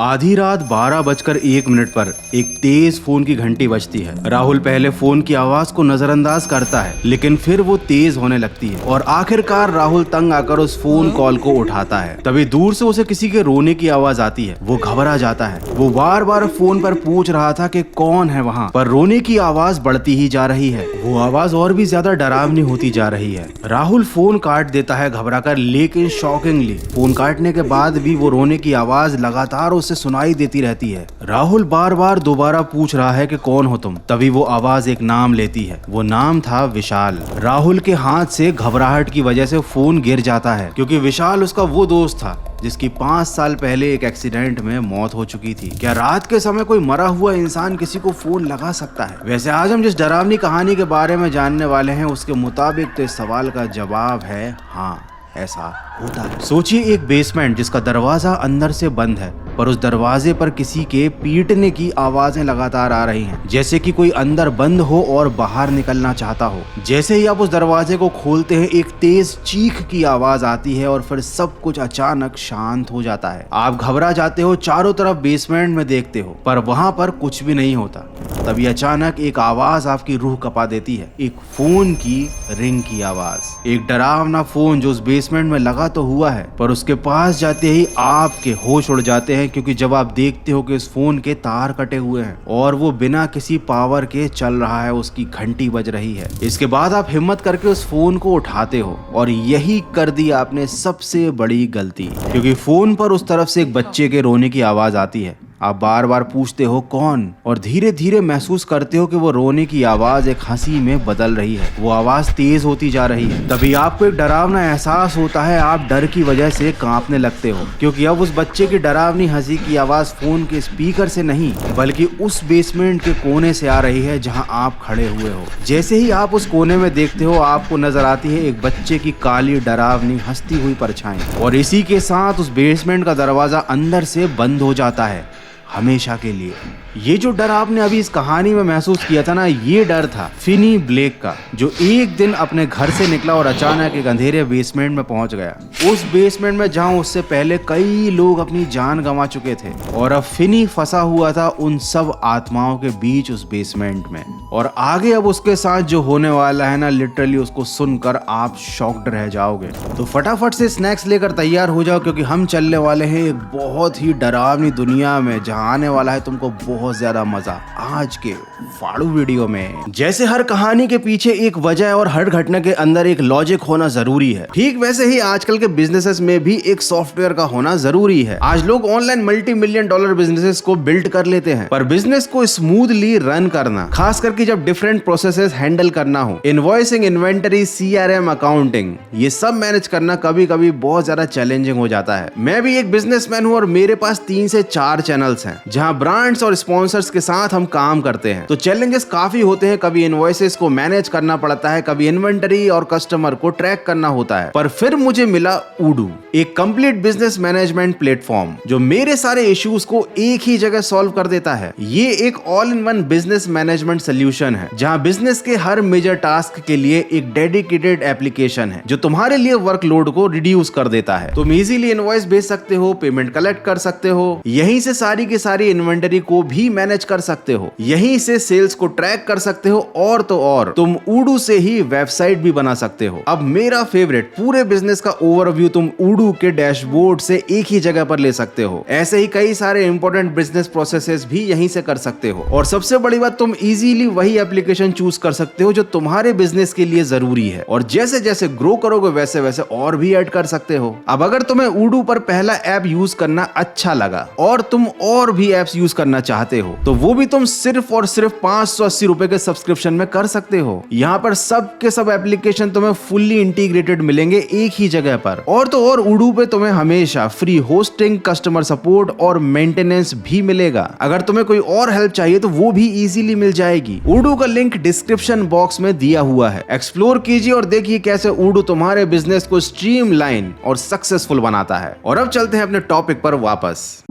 आधी रात 12:01 पर एक तेज फोन की घंटी बजती है। राहुल पहले फोन की आवाज को नजरअंदाज करता है, लेकिन फिर वो तेज होने लगती है और आखिरकार राहुल तंग आकर उस फोन कॉल को उठाता है। तभी दूर से उसे किसी के रोने की आवाज आती है। वो घबरा जाता है। वो बार बार फोन पर पूछ रहा था कि कौन है वहाँ, पर रोने की आवाज बढ़ती ही जा रही है। वो आवाज और भी ज्यादा डरावनी होती जा रही है। राहुल फोन काट देता है घबराकर, लेकिन शॉकिंगली फोन काटने के बाद भी वो रोने की आवाज लगातार उसे सुनाई देती रहती है। राहुल बार बार दोबारा पूछ रहा है कि कौन हो तुम। तभी वो आवाज एक नाम लेती है। वो नाम था विशाल। राहुल के हाथ से घबराहट की वजह से फोन गिर जाता है, क्योंकि विशाल उसका वो दोस्त था जिसकी 5 साल पहले एक एक्सीडेंट में मौत हो चुकी थी। क्या रात के समय कोई मरा हुआ इंसान किसी को फोन लगा सकता है? वैसे आज हम जिस डरावनी कहानी के बारे में जानने वाले हैं, उसके मुताबिक तो इस सवाल का जवाब है हाँ, ऐसा होता है। सोचिए एक बेसमेंट जिसका दरवाजा अंदर से बंद है, पर उस दरवाजे पर किसी के पीटने की आवाजें लगातार आ रही हैं, जैसे कि कोई अंदर बंद हो और बाहर निकलना चाहता हो। जैसे ही आप उस दरवाजे को खोलते हैं, एक तेज चीख की आवाज आती है और फिर सब कुछ अचानक शांत हो जाता है। आप घबरा जाते हो, चारों तरफ बेसमेंट में देखते हो, पर वहां पर कुछ भी नहीं होता। तभी अचानक एक आवाज आपकी रूह कपा देती है, एक फोन की रिंग की आवाज। एक डरावना फोन जो उस बेसमेंट में लगा तो हुआ है, पर उसके पास जाते ही आपके होश उड़ जाते हैं, क्योंकि जब आप देखते हो कि इस फोन के तार कटे हुए हैं और वो बिना किसी पावर के चल रहा है, उसकी घंटी बज रही है। इसके बाद आप हिम्मत करके उस फोन को उठाते हो और यही कर दी आपने सबसे बड़ी गलती, क्योंकि फोन पर उस तरफ से एक बच्चे के रोने की आवाज आती है। आप बार बार पूछते हो कौन, और धीरे धीरे महसूस करते हो कि वो रोने की आवाज एक हंसी में बदल रही है। वो आवाज तेज होती जा रही है। तभी आपको एक डरावना एहसास होता है। आप डर की वजह से कांपने लगते हो, क्योंकि अब उस बच्चे की डरावनी हंसी की आवाज फोन के स्पीकर से नहीं, बल्कि उस बेसमेंट के कोने से आ रही है जहां आप खड़े हुए हो। जैसे ही आप उस कोने में देखते हो, आपको नजर आती है एक बच्चे की काली डरावनी हंसती हुई परछाई, और इसी के साथ उस बेसमेंट का दरवाजा अंदर से बंद हो जाता है, हमेशा के लिए। ये जो डर आपने अभी इस कहानी में महसूस किया था ना, ये डर था फिनी ब्लेक का, जो एक दिन अपने घर से निकला और अचानक एक अंधेरे बेसमेंट में पहुंच गया। उस बेसमेंट में जहां उससे पहले कई लोग अपनी जान गंवा चुके थे, और अब फिनी फंसा हुआ था उन सब आत्माओं के बीच उस बेसमेंट में। और आगे अब उसके साथ जो होने वाला है ना, लिटरली उसको सुनकर आप शॉक्ड रह जाओगे। तो फटाफट से स्नैक्स लेकर तैयार हो जाओ, क्योंकि हम चलने वाले हैं एक बहुत ही डरावनी दुनिया में, जहां आने वाला है तुमको बहुत ज्यादा मजा आज के फाड़ू वीडियो में। जैसे हर कहानी के पीछे एक वजह है और हर घटना के अंदर एक लॉजिक होना जरूरी है, ठीक वैसे ही आजकल के बिजनेसेस में भी एक सॉफ्टवेयर का होना जरूरी है। आज लोग ऑनलाइन $multi-million बिजनेसेस को बिल्ड कर लेते हैं, पर बिजनेस को स्मूथली रन करना, खास करके जब डिफरेंट प्रोसेसेस हैंडल करना हो, इनवॉइसिंग, इन्वेंटरी, CRM, अकाउंटिंग, ये सब मैनेज करना कभी कभी बहुत ज्यादा चैलेंजिंग हो जाता है। मैं भी एक बिजनेसमैन हूँ और मेरे पास 3 से 4 चैनल्स हैं जहां ब्रांड्स और स्पॉन्सर्स के साथ हम काम करते हैं। तो चैलेंजेस काफी होते हैं। कभी इनवॉइसेस को मैनेज करना पड़ता है, कभी इन्वेंटरी और कस्टमर को ट्रैक करना होता है। पर फिर मुझे मिला Odoo, एक कंप्लीट बिजनेस मैनेजमेंट प्लेटफॉर्म जो मेरे सारे इश्यूज को एक ही जगह सॉल्व कर देता है। ये एक all in one business management solution है, जहां बिजनेस के हर मेजर टास्क के लिए एक डेडिकेटेड एप्लीकेशन है जो तुम्हारे लिए वर्कलोड को रिड्यूस कर देता है। तुम इजीली इनवॉइस भेज सकते हो, पेमेंट कलेक्ट कर सकते हो, यहीं से सारी की सारी इन्वेंटरी को भी मैनेज कर सकते हो, यहीं से सेल्स को ट्रैक कर सकते हो, और तो और तुम Odoo से ही वेबसाइट भी बना सकते हो। अब मेरा फेवरेट, पूरे बिजनेस का ओवरव्यू तुम Odoo के डैशबोर्ड से एक ही जगह पर ले सकते हो। ऐसे ही कई सारे इंपॉर्टेंट बिजनेस प्रोसेसेस भी यहीं से कर सकते हो, और सबसे बड़ी बात, तुम इजीली वही एप्लीकेशन चूज कर सकते हो जो तुम्हारे बिजनेस के लिए जरूरी है, और जैसे जैसे ग्रो करोगे वैसे वैसे और भी ऐड कर सकते हो। अब अगर तुम्हें Odoo पर पहला ऐप यूज करना अच्छा लगा और तुम और भी एप्स यूज करना चाहते हो, तो वो भी तुम सिर्फ और सिर्फ 580 रुपए के सब्सक्रिप्शन में कर सकते हो। यहाँ पर सब के सब एप्लीकेशन तुम्हें फुल्ली इंटीग्रेटेड मिलेंगे एक ही जगह पर, और तो और Odoo पे तुम्हें हमेशा फ्री होस्टिंग, कस्टमर सपोर्ट और मेंटेनेंस भी मिलेगा। अगर तुम्हें कोई और हेल्प चाहिए तो वो भी इजीली मिल जाएगी। Odoo का लिंक डिस्क्रिप्शन बॉक्स में दिया हुआ है, एक्सप्लोर कीजिए और देखिए कैसे Odoo तुम्हारे बिजनेस को स्ट्रीमलाइन और सक्सेसफुल बनाता है। और अब चलते हैं अपने टॉपिक पर वापस।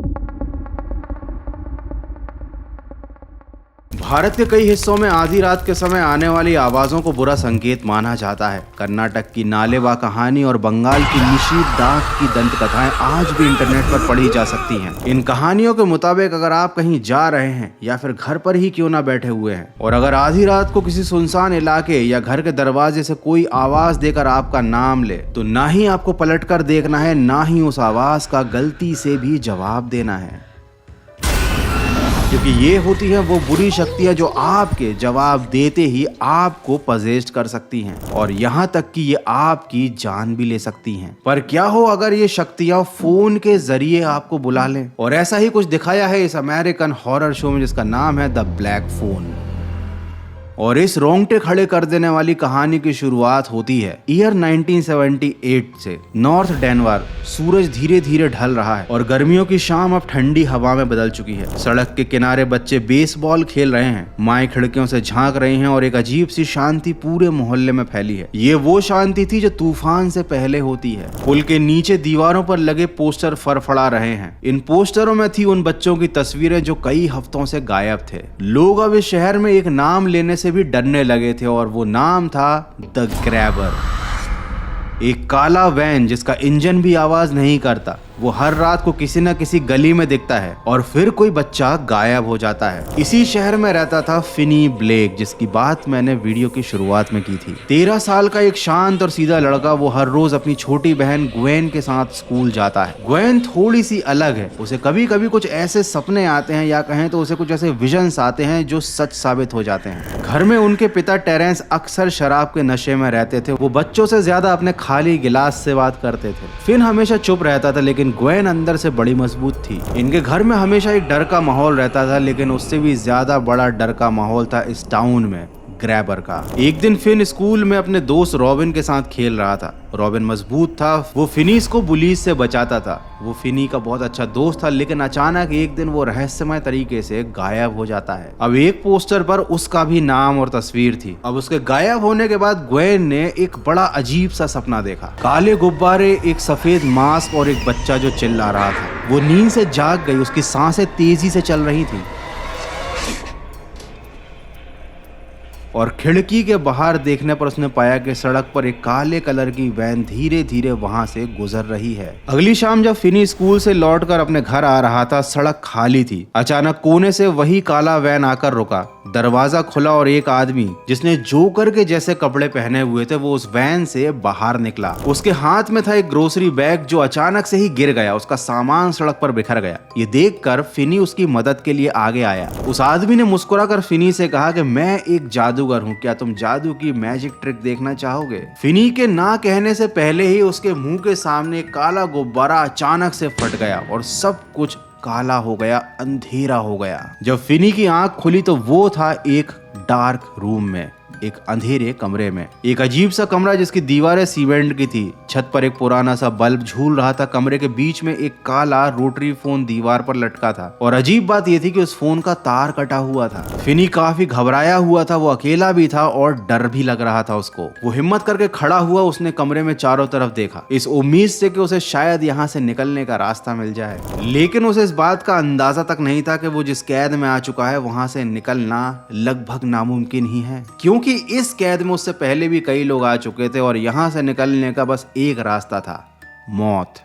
भारत के कई हिस्सों में आधी रात के समय आने वाली आवाजों को बुरा संकेत माना जाता है। कर्नाटक की नालेवा कहानी और बंगाल की निशीदाख की दंत कथाएं आज भी इंटरनेट पर पढ़ी जा सकती हैं। इन कहानियों के मुताबिक अगर आप कहीं जा रहे हैं या फिर घर पर ही क्यों ना बैठे हुए हैं और अगर आधी रात को किसी सुनसान इलाके या घर के दरवाजे से कोई आवाज देकर आपका नाम ले, तो ना ही आपको पलट कर देखना है, ना ही उस आवाज का गलती से भी जवाब देना है, क्योंकि ये होती है वो बुरी शक्तियां जो आपके जवाब देते ही आपको पजेस्ट कर सकती हैं और यहाँ तक कि ये आपकी जान भी ले सकती हैं। पर क्या हो अगर ये शक्तियां फोन के जरिए आपको बुला लें? और ऐसा ही कुछ दिखाया है इस अमेरिकन हॉरर शो में जिसका नाम है द ब्लैक फोन। और इस रोंगटे खड़े कर देने वाली कहानी की शुरुआत होती है ईयर 1978 से। नॉर्थ डेनवर, सूरज धीरे धीरे ढल रहा है और गर्मियों की शाम अब ठंडी हवा में बदल चुकी है। सड़क के किनारे बच्चे बेसबॉल खेल रहे हैं, माएं खिड़कियों से झांक रही हैं और एक अजीब सी शांति पूरे मोहल्ले में फैली है। ये वो शांति थी जो तूफान से पहले होती है। पुल के नीचे दीवारों पर लगे पोस्टर फड़फड़ा रहे हैं। इन पोस्टरों में थी उन बच्चों की तस्वीरें जो कई हफ्तों से गायब थे। लोग अब इस शहर में एक नाम लेने से भी डरने लगे थे और वो नाम था द ग्रैबर। एक काला वैन जिसका इंजन भी आवाज नहीं करता, वो हर रात को किसी न किसी गली में दिखता है और फिर कोई बच्चा गायब हो जाता है। इसी शहर में रहता था फिनी ब्लेक, जिसकी बात मैंने वीडियो की शुरुआत में की थी। 13 साल का एक शांत और सीधा लड़का, वो हर रोज अपनी छोटी बहन ग्वेन के साथ स्कूल जाता है। ग्वेन थोड़ी सी अलग है, उसे कभी कभी कुछ ऐसे सपने आते हैं या कहें तो उसे कुछ ऐसे विजन्स आते हैं जो सच साबित हो जाते हैं। घर में उनके पिता टेरेंस अक्सर शराब के नशे में रहते थे। वो बच्चों से ज्यादा अपने खाली गिलास से बात करते थे। फिन हमेशा चुप रहता था, लेकिन ग्वेन अंदर से बड़ी मजबूत थी। इनके घर में हमेशा एक डर का माहौल रहता था, लेकिन उससे भी ज्यादा बड़ा डर का माहौल था इस टाउन में, ग्रैबर का। एक दिन फिन स्कूल में अपने दोस्त रॉबिन के साथ खेल रहा था। रॉबिन मजबूत था, वो फिनीस को पुलिस से बचाता था। वो फिनी का बहुत अच्छा दोस्त था, लेकिन अचानक एक दिन वो रहस्यमय तरीके से गायब हो जाता है। अब एक पोस्टर पर उसका भी नाम और तस्वीर थी। अब उसके गायब होने के बाद ग्वेन ने एक बड़ा अजीब सा सपना देखा। काले गुब्बारे, एक सफेद मास्क और एक बच्चा जो चिल्ला रहा था। वो नींद से जाग गई, उसकी सांसें तेजी से चल रही थी और खिड़की के बाहर देखने पर उसने पाया कि सड़क पर एक काले कलर की वैन धीरे धीरे वहां से गुजर रही है। अगली शाम जब फिनी स्कूल से लौटकर अपने घर आ रहा था, सड़क खाली थी। अचानक कोने से वही काला वैन आकर रुका। दरवाजा खुला और एक आदमी जिसने जोकर के जैसे कपड़े पहने हुए थे वो उस वैन से बाहर निकला। उसके हाथ में था एक ग्रोसरी बैग जो अचानक से ही गिर गया। उसका सामान सड़क पर बिखर गया। ये देखकर फिनी उसकी मदद के लिए आगे आया। उस आदमी ने मुस्कुराकर फिनी से कहा कि मैं एक जादूगर हूँ, क्या तुम जादू की मैजिक ट्रिक देखना चाहोगे? फिनी के ना कहने से पहले ही उसके मुंह के सामने एक काला गुब्बारा अचानक से फट गया और सब कुछ काला हो गया, अंधेरा हो गया। जब फिनी की आंख खुली तो वो था एक डार्क रूम में, एक अंधेरे कमरे में। एक अजीब सा कमरा जिसकी दीवारें सीमेंट की थी। छत पर एक पुराना सा बल्ब झूल रहा था। कमरे के बीच में एक काला रोटरी फोन दीवार पर लटका था और अजीब बात यह थी कि उस फोन का तार कटा हुआ था। फिनी काफी घबराया हुआ था, वो अकेला भी था और डर भी लग रहा था उसको। वो हिम्मत करके खड़ा हुआ, उसने कमरे में चारों तरफ देखा, इस उम्मीद से कि उसे शायद यहाँ से निकलने का रास्ता मिल जाए। लेकिन उसे इस बात का अंदाजा तक नहीं था कि वो जिस कैद में आ चुका है वहां से निकलना लगभग नामुमकिन ही है, क्योंकि इस कैद में उससे पहले भी कई लोग आ चुके थे और यहां से निकलने का बस एक रास्ता था, मौत।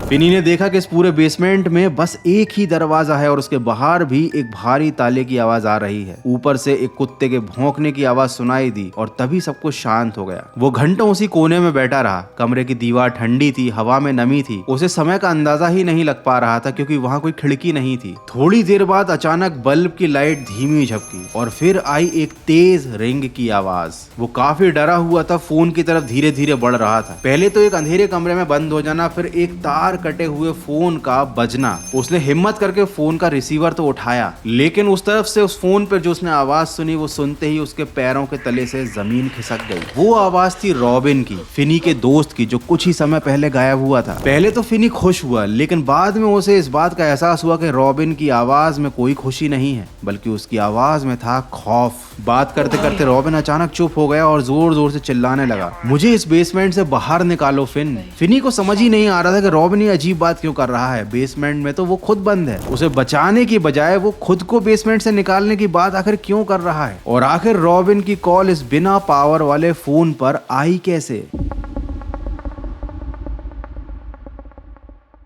फिनी ने देखा कि इस पूरे बेसमेंट में बस एक ही दरवाजा है और उसके बाहर भी एक भारी ताले की आवाज आ रही है। ऊपर से एक कुत्ते के भौंकने की आवाज सुनाई दी और तभी सब कुछ शांत हो गया। वो घंटों उसी कोने में बैठा रहा। कमरे की दीवार ठंडी थी, हवा में नमी थी। उसे समय का अंदाजा ही नहीं लग पा रहा था क्योंकि वहां कोई खिड़की नहीं थी। थोड़ी देर बाद अचानक बल्ब की लाइट धीमी झपकी और फिर आई एक तेज रिंग की आवाज। वो काफी डरा हुआ था, फोन की तरफ धीरे धीरे बढ़ रहा था। पहले तो एक अंधेरे कमरे में बंद हो जाना, फिर एक तार कटे हुए फोन का बजना। उसने हिम्मत करके फोन का रिसीवर तो उठाया, लेकिन उस तरफ से उस फोन पर जो उसने आवाज सुनी वो सुनते ही उसके पैरों के तले से जमीन खिसक गई। वो आवाज थी रॉबिन की, फिनी के दोस्त की, जो कुछ ही समय पहले गायब हुआ था। पहले तो फिनी खुश हुआ, लेकिन बाद में उसे इस बात का एहसास हुआ कि रॉबिन की आवाज में कोई खुशी नहीं है, बल्कि उसकी आवाज में था खौफ। बात करते करते रॉबिन अचानक चुप हो गया और जोर जोर से चिल्लाने लगा, मुझे इस बेसमेंट से बाहर निकालो फिनी को समझ ही नहीं आ रहा था कि रॉबिन ये अजीब बात क्यों कर रहा है, बेसमेंट में तो वो खुद बंद है। उसे बचाने की बजाय वो खुद को बेसमेंट से निकालने की बात आखिर क्यों कर रहा है, और आखिर रॉबिन की कॉल इस बिना पावर वाले फोन पर आई कैसे।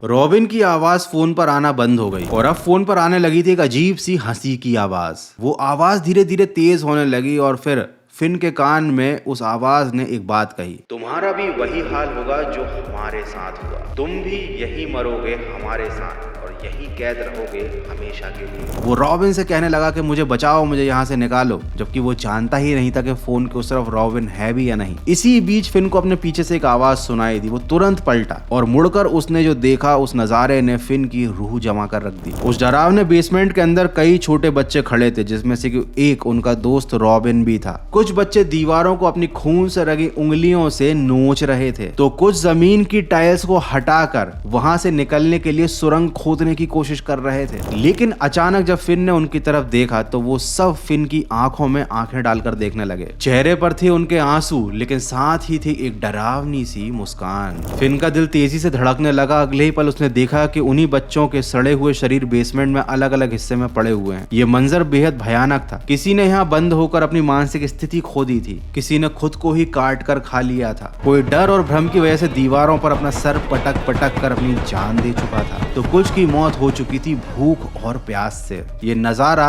रॉबिन की आवाज फोन पर आना बंद हो गई और अब फोन पर आने लगी थी एक अजीब सी हंसी की आवाज। वो आवाज धीरे धीरे तेज होने लगी और फिर फिन के कान में उस आवाज ने एक बात कही, तुम्हारा भी वही हाल होगा जो हमारे साथ हुआ, तुम भी यही मरोगे हमारे साथ और यही कैद रहोगे हमेशा के लिए। वो रॉबिन से कहने लगा कि मुझे बचाओ, मुझे यहाँ से निकालो, जबकि वो जानता ही नहीं था कि फोन के उस तरफ रॉबिन है भी या नहीं। इसी बीच फिन को अपने पीछे से एक आवाज सुनाई दी। वो तुरंत पलटा और मुड़कर उसने जो देखा उस नजारे ने फिन की रूह जमा कर रख दी। उस डरावने बेसमेंट के अंदर कई छोटे बच्चे खड़े थे, जिसमें से एक उनका दोस्त रॉबिन भी था। कुछ बच्चे दीवारों को अपनी खून से रगी उंगलियों से नोच रहे थे, तो कुछ जमीन की टाइल्स को हटाकर वहां से निकलने के लिए सुरंग खोदने की कोशिश कर रहे थे। लेकिन अचानक जब फिन ने उनकी तरफ देखा तो वो सब फिन की आंखों में आंखें डालकर देखने लगे। चेहरे पर थे उनके आंसू, लेकिन साथ ही थी एक डरावनी सी मुस्कान। फिन का दिल तेजी से धड़कने लगा। अगले ही पल उसने देखा कि उन्हीं बच्चों के सड़े हुए शरीर बेसमेंट में अलग अलग हिस्से में पड़े हुए हैं। ये मंजर बेहद भयानक था। किसी ने यहाँ बंद होकर अपनी मानसिक स्थिति खो दी थी, किसी ने खुद को ही काट कर खा लिया था, कोई डर और भ्रम की वजह से दीवारों पर अपना सर पटक पटक कर अपनी जान दे चुका था, तो कुछ की मौत हो चुकी थी भूख और प्यास से। ये नजारा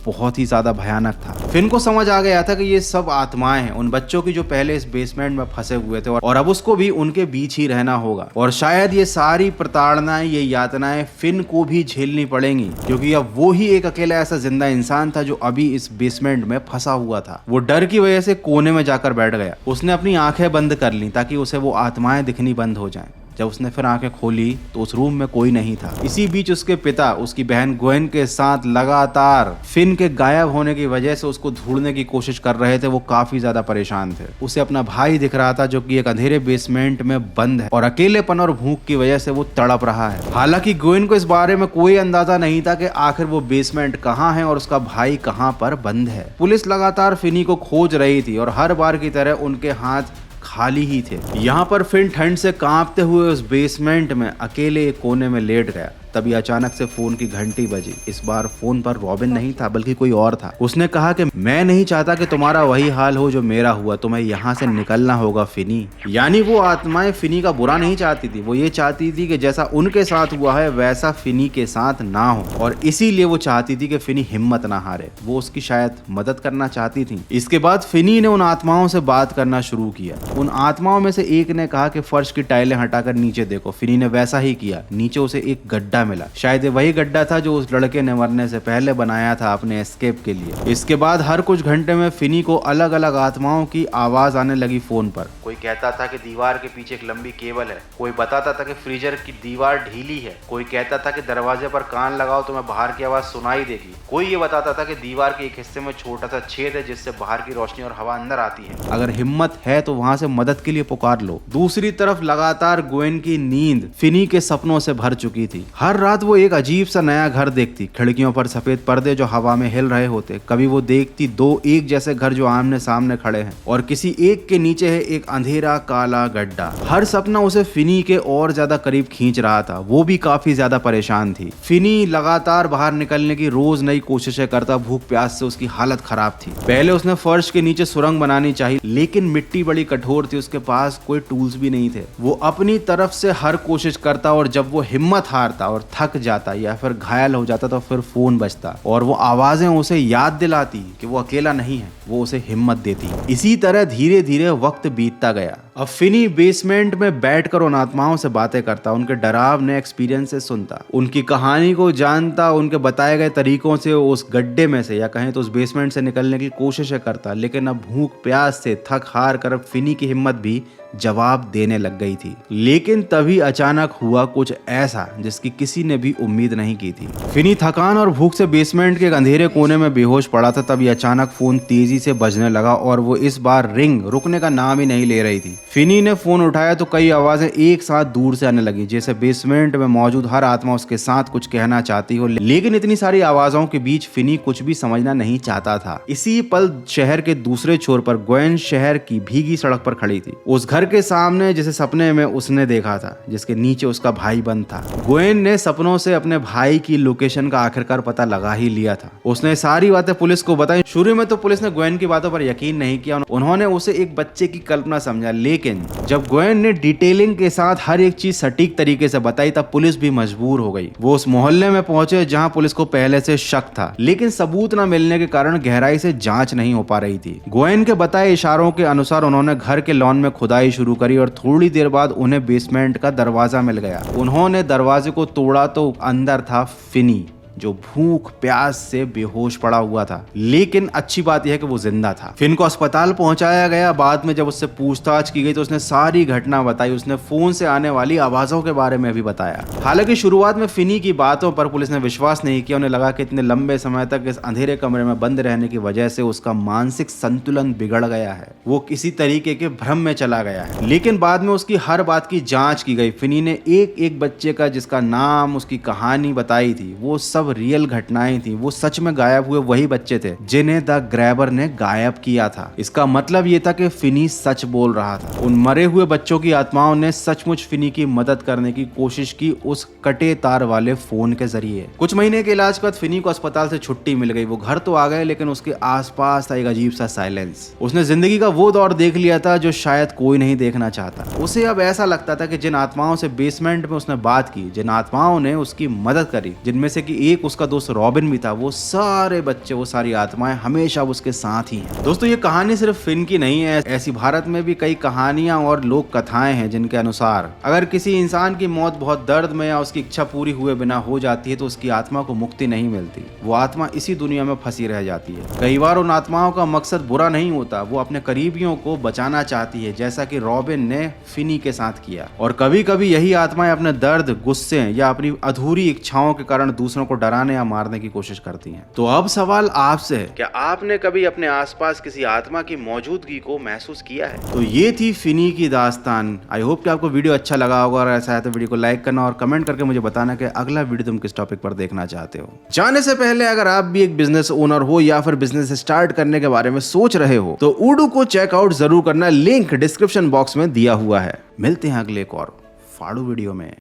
बहुत ही ज्यादा भयानक था। फिन को समझ आ गया था कि ये सब आत्माएं हैं उन बच्चों की जो पहले इस बेसमेंट में फंसे हुए थे और अब उसको भी उनके बीच ही रहना होगा। और शायद ये सारी प्रताड़नाएं, ये यातनाएं फिन को भी झेलनी पड़ेंगी, क्योंकि अब वो ही एक अकेला ऐसा जिंदा इंसान था जो अभी इस बेसमेंट में फंसा हुआ था। वो डर की वजह से कोने में जाकर बैठ गया। उसने अपनी आंखें बंद कर ली ताकि उसे वो आत्माएं दिखनी बंद हो जाएं। जब उसने फिर आंखें खोली तो उस रूम में कोई नहीं था। इसी बीच उसके पिता उसकी बहन ग्वेन के साथ लगातार फिन के गायब होने की वजह से उसको ढूंढने की कोशिश कर रहे थे। वो काफी ज्यादा परेशान थे। उसे अपना भाई दिख रहा था जो कि एक अंधेरे बेसमेंट में बंद है और अकेलेपन और भूख की वजह से वो तड़प रहा है। हालांकि ग्वेन को इस बारे में कोई अंदाजा नहीं था कि आखिर वो बेसमेंट कहाँ है और उसका भाई कहाँ पर बंद है। पुलिस लगातार फिनी को खोज रही थी और हर बार की तरह उनके हाथ खाली ही थे। यहाँ पर फिन ठंड से कांपते हुए उस बेसमेंट में अकेले एक कोने में लेट गया। तभी अचानक से फोन की घंटी बजी। इस बार फोन पर रॉबिन नहीं था बल्कि कोई और था। उसने कहा कि मैं नहीं चाहता कि तुम्हारा वही हाल हो जो मेरा हुआ, तुम्हें यहाँ से निकलना होगा फिनी। यानी वो आत्माएं फिनी का बुरा नहीं चाहती थी, वो ये चाहती थी कि जैसा उनके साथ हुआ है वैसा फिनी के साथ ना हो, और इसीलिए वो चाहती थी कि फिनी हिम्मत ना हारे। वो उसकी शायद मदद करना चाहती थी। इसके बाद फिनी ने उन आत्माओं से बात करना शुरू किया। उन आत्माओं में से एक ने कहा कि फर्श की टाइलें हटाकर नीचे देखो। फिनी ने वैसा ही किया। नीचे उसे एक गड्ढा मिला। शायद वही गड्ढा था जो उस लड़के ने मरने से पहले बनाया था अपने एस्केप के लिए। इसके बाद हर कुछ घंटे में फिनी को अलग अलग आत्माओं की आवाज आने लगी फोन पर। कोई कहता था कि दीवार के पीछे एक लंबी केबल है, कोई बताता था कि फ्रीजर की दीवार ढीली है, कोई कहता था कि दरवाजे पर कान लगाओ तुम्हें बाहर की आवाज सुनाई देगी, कोई ये बताता था कि दीवार के एक हिस्से में छोटा सा छेद है जिससे बाहर की रोशनी और हवा अंदर आती है, अगर हिम्मत है तो वहां से मदद के लिए पुकार लो। दूसरी तरफ लगातार ग्वेन की नींद फिनी के सपनों से भर चुकी थी। हर रात वो एक अजीब सा नया घर देखती। खिड़कियों पर सफेद पर्दे जो हवा में हिल रहे होते। कभी वो देखती दो एक जैसे घर जो आमने सामने खड़े हैं और किसी एक के नीचे है एक अंधेरा काला गड्ढा। हर सपना उसे फिनी के और ज्यादा करीब खींच रहा था। वो भी काफी ज्यादा परेशान थी। फिनी लगातार बाहर निकलने की रोज नई कोशिशें करता। भूख प्यास से उसकी हालत खराब थी। पहले उसने फर्श के नीचे सुरंग बनानी चाहिए, लेकिन मिट्टी बड़ी कठोर थी। उसके पास कोई टूल्स भी नहीं थे। वो अपनी तरफ से हर कोशिश करता और जब वो हिम्मत हारता और थक जाता या फिर घायल हो जाता तो फिर फोन बजता और वो आवाजें उसे याद दिलाती कि वो अकेला नहीं है, वो उसे हिम्मत देती। इसी तरह धीरे धीरे वक्त बीतता गया। अब फिनी बेसमेंट में बैठकर उन आत्माओं से बातें करता, उनके डरावने एक्सपीरियंसेस सुनता, उनकी कहानी को जानता, उनके बताए गए तरीकों से उस गड्ढे में से या कहें तो उस बेसमेंट से निकलने की कोशिशें करता। लेकिन अब भूख प्यास से थक हार कर फिनी की हिम्मत भी जवाब देने लग गई थी। लेकिन तभी अचानक हुआ कुछ ऐसा जिसकी किसी ने भी उम्मीद नहीं की थी। फिनी थकान और भूख से बेसमेंट के अंधेरे कोने में बेहोश पड़ा था। तभी अचानक फोन तेजी से बजने लगा और वो इस बार रिंग रुकने का नाम ही नहीं ले रही थी। फिनी ने फोन उठाया तो कई आवाजें एक साथ दूर से आने लगी, जैसे बेसमेंट में मौजूद हर आत्मा उसके साथ कुछ कहना चाहती हो। लेकिन इतनी सारी आवाजों के बीच फिनी कुछ भी समझना नहीं चाहता था। इसी पल शहर के दूसरे छोर पर ग्वेन शहर की भीगी सड़क पर खड़ी थी, उस घर के सामने जिसे सपने में उसने देखा था, जिसके नीचे उसका भाई बंद था। ग्वेन ने सपनों से अपने भाई की लोकेशन का आखिरकार पता लगा ही लिया था। उसने सारी बातें पुलिस को बताई। शुरू में तो पुलिस ने ग्वेन की बातों पर यकीन नहीं किया, उन्होंने उसे एक बच्चे की कल्पना समझा। लेकिन जब ग्वेन ने डिटेलिंग के साथ हर एक चीज सटीक तरीके से बताई, तब पुलिस भी मजबूर हो गई। वो उस मोहल्ले में पहुंचे जहां पुलिस को पहले से शक था, लेकिन सबूत न मिलने के कारण गहराई से जांच नहीं हो पा रही थी। ग्वेन के बताए इशारों के अनुसार उन्होंने घर के लॉन में खुदाई शुरू करी और थोड़ी देर बाद उन्हें बेसमेंट का दरवाजा मिल गया। उन्होंने दरवाजे को तोड़ा तो अंदर था फिनी, जो भूख प्यास से बेहोश पड़ा हुआ था। लेकिन अच्छी बात यह है कि वो जिंदा था। फिन को अस्पताल पहुंचाया गया। बाद में जब उससे पूछताछ की गई तो उसने सारी घटना बताई। उसने फोन से आने वाली आवाजों के बारे में भी बताया। हालांकि शुरुआत में फिनी की बातों पर पुलिस ने विश्वास नहीं किया। उन्हें लगा कि इतने लंबे समय तक इस अंधेरे कमरे में बंद रहने की वजह से उसका मानसिक संतुलन बिगड़ गया है, वो किसी तरीके के भ्रम में चला गया है। लेकिन बाद में उसकी हर बात की जांच की गई। फिनी ने एक एक बच्चे का, जिसका नाम, उसकी कहानी बताई थी। वो सब रियल घटनाएं थी। वो सच में गायब हुए वही बच्चे थे जिन्हें द ग्रैबर ने गायब किया था। इसका मतलब ये था कि फिनी सच बोल रहा था। उन मरे हुए बच्चों की आत्माओं ने सचमुच फिनी की मदद करने की कोशिश की, उस कटे तार वाले फोन के जरिए। कुछ महीने के इलाज के बाद फिनी को अस्पताल से छुट्टी मिल गई। वो घर तो आ गए, लेकिन उसके आसपास था एक अजीब सा साइलेंस। उसने जिंदगी का वो दौर देख लिया था जो शायद कोई नहीं देखना चाहता। उसे अब ऐसा लगता था कि जिन आत्माओं से बेसमेंट में उसने बात की, जिन आत्माओं ने उसकी मदद करी, जिनमें से कि एक उसका दोस्त रॉबिन भी था, वो सारे बच्चे, वो सारी आत्माएं हमेशा उसके साथ ही हैं। दोस्तों, ये कहानी सिर्फ फिन की नहीं है। ऐसी भारत में भी कई कहानियां और लोक कथाएं हैं जिनके अनुसार अगर किसी इंसान की मौत बहुत दर्द में या उसकी इच्छा पूरी हुए बिना हो जाती है तो उसकी आत्मा को मुक्ति नहीं मिलती। वो आत्मा इसी दुनिया में फंसी रह जाती है। कई बार उन आत्माओं का मकसद बुरा नहीं होता, वो अपने करीबियों को बचाना चाहती है, जैसा कि रॉबिन ने फिनी के साथ किया। और कभी कभी यही आत्माएं अपने दर्द, गुस्से या अपनी अधूरी इच्छाओं के कारण दूसरों को डराने या मारने की कोशिश करती हैं। तो अब सवाल आपसे है, क्या आपने कभी अपने आसपास किसी आत्मा की मौजूदगी को महसूस किया है? तो ये थी फिनी की दास्तान। आई होप कि आपको वीडियो अच्छा लगा होगा, और ऐसा है तो वीडियो को लाइक करना और कमेंट करके मुझे बताना कि अगला वीडियो तुम किस टॉपिक पर देखना चाहते हो। जाने से पहले अगर आप भी एक बिजनेस ओनर हो या फिर बिजनेस स्टार्ट करने के बारे में सोच रहे हो तो उडू को चेकआउट जरूर करना। लिंक डिस्क्रिप्शन बॉक्स में दिया हुआ है। मिलते हैं अगले एक और फाड़ू वीडियो में।